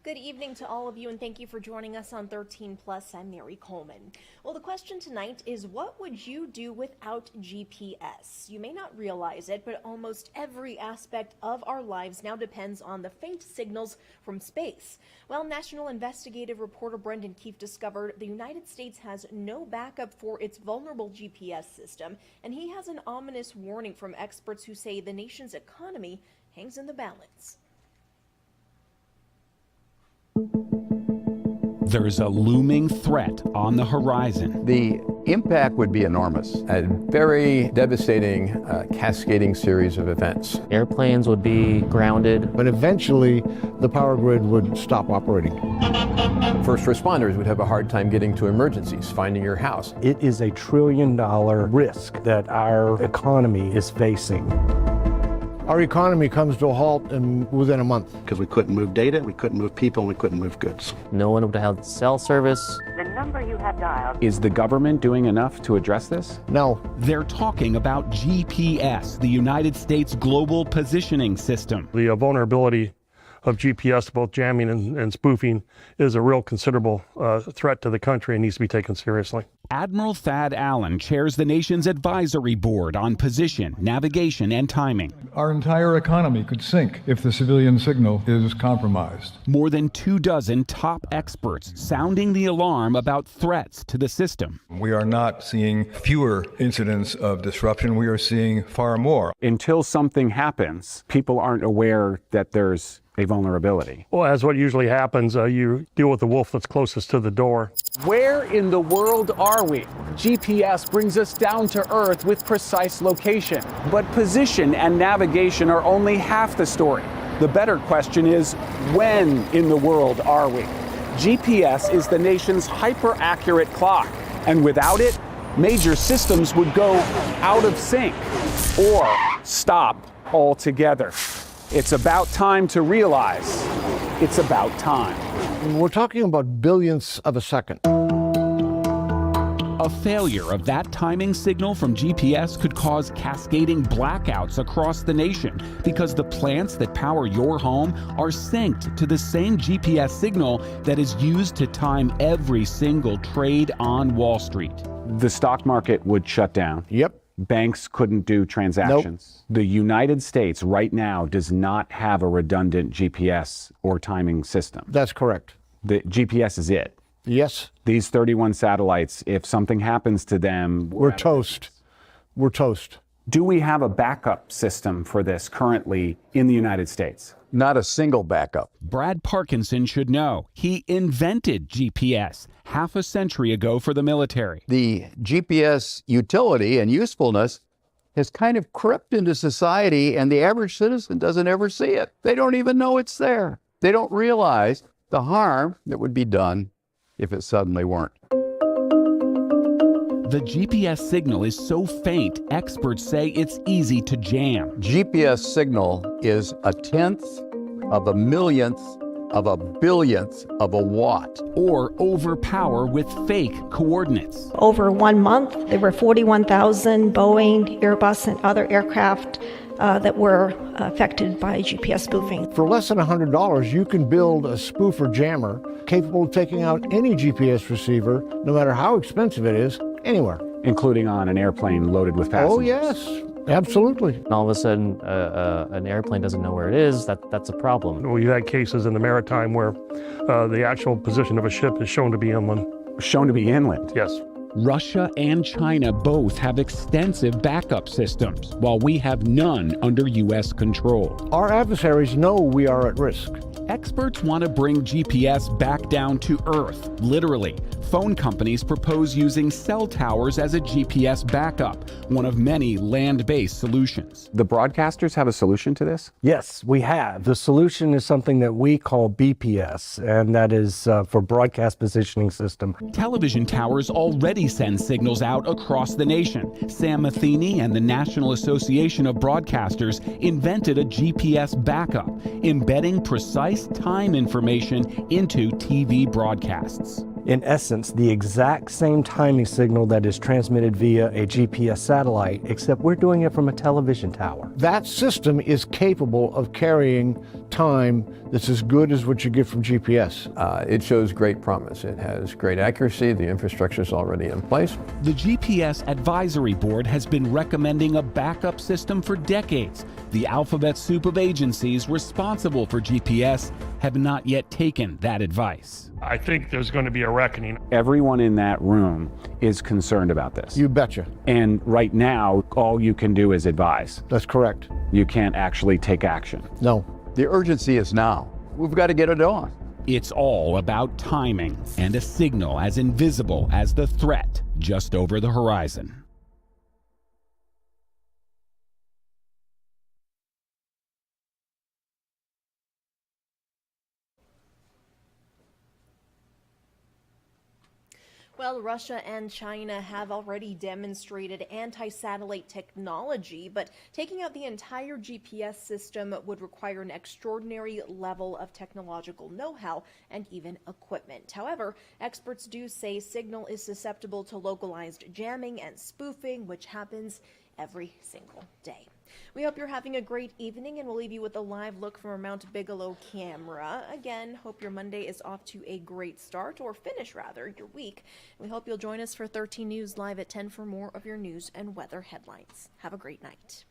Good evening to all of you, and thank you for joining us on 13 Plus. I'm Mary Coleman. Well, the question tonight is, what would you do without GPS? You may not realize it, but almost every aspect of our lives now depends on the faint signals from space. Well, national investigative reporter Brendan Keefe discovered the United States has no backup for its vulnerable GPS system, and he has an ominous warning from experts who say the nation's economy hangs in the balance. There's a looming threat on the horizon. The impact would be enormous. A very devastating, cascading series of events. Airplanes would be grounded. But eventually, the power grid would stop operating. First responders would have a hard time getting to emergencies, finding your house. It is a $1 trillion risk that our economy is facing. Our economy comes to a halt within a month. Because we couldn't move data, we couldn't move people, and we couldn't move goods. No one would have cell service. The number you have dialed. Is the government doing enough to address this? No. They're talking about GPS, the United States Global Positioning System. The vulnerability of GPS, both jamming and spoofing, is a real considerable threat to the country and needs to be taken seriously. Admiral Thad Allen chairs the nation's advisory board on position, navigation, and timing. Our entire economy could sink if the civilian signal is compromised. More than 24 top experts sounding the alarm about threats to the system. We are not seeing fewer incidents of disruption. We are seeing far more. Until something happens, people aren't aware that there's a vulnerability. Well, as what usually happens, you deal with the wolf that's closest to the door. Where in the world are we? GPS brings us down to earth with precise location. But position and navigation are only half the story. The better question is, when in the world are we? GPS is the nation's hyper-accurate clock, and without it, major systems would go out of sync or stop altogether. It's about time to realize it's about time. We're talking about billionths of a second. A failure of that timing signal from GPS could cause cascading blackouts across the nation because the plants that power your home are synced to the same GPS signal that is used to time every single trade on Wall Street. The stock market would shut down. Yep. Banks couldn't do transactions. Nope. The United States right now does not have a redundant GPS or timing system. That's correct. The GPS is it. Yes. These 31 satellites, if something happens to them, we're toast. We're toast. Do we have a backup system for this currently in the United States? Not a single backup. Brad Parkinson should know. He invented GPS half a century ago for the military. The GPS utility and usefulness has kind of crept into society, and the average citizen doesn't ever see it. They don't even know it's there. They don't realize the harm that would be done if it suddenly weren't. The GPS signal is so faint, experts say it's easy to jam. GPS signal is 1/10 of a millionth of a billionth of a watt. Or overpower with fake coordinates. Over 1 month, there were 41,000 Boeing, Airbus, and other aircraft that were affected by GPS spoofing. For less than $100, you can build a spoofer jammer capable of taking out any GPS receiver, no matter how expensive it is, anywhere. Including on an airplane loaded with passengers. Oh, yes. Absolutely. And all of a sudden, an airplane doesn't know where it is. That's a problem. We've had cases in the maritime where the actual position of a ship is shown to be inland. Shown to be inland? Yes. Russia and China both have extensive backup systems, while we have none under U.S. control. Our adversaries know we are at risk. Experts want to bring GPS back down to Earth, literally. Phone companies propose using cell towers as a GPS backup, one of many land-based solutions. The broadcasters have a solution to this? Yes, we have. The solution is something that we call BPS, and that is for Broadcast Positioning System. Television towers already send signals out across the nation. Sam Matheny and the National Association of Broadcasters invented a GPS backup, embedding precise time information into TV broadcasts. In essence, the exact same timing signal that is transmitted via a GPS satellite, except we're doing it from a television tower. That system is capable of carrying time that's as good as what you get from GPS. It shows great promise. It has great accuracy. The infrastructure is already in place. The GPS Advisory Board has been recommending a backup system for decades. The alphabet soup of agencies responsible for GPS have not yet taken that advice. I think there's going to be a reckoning. Everyone in that room is concerned about this. You betcha. And right now, all you can do is advise. That's correct. You can't actually take action. No. The urgency is now. We've got to get it on. It's all about timing and a signal as invisible as the threat just over the horizon. Well, Russia and China have already demonstrated anti-satellite technology, but taking out the entire GPS system would require an extraordinary level of technological know-how and even equipment. However, experts do say signal is susceptible to localized jamming and spoofing, which happens every single day. We hope you're having a great evening, and we'll leave you with a live look from our Mount Bigelow camera. Again, hope your Monday is off to a great start, or finish rather, your week. We hope you'll join us for 13 News Live at 10 for more of your news and weather headlines. Have a great night.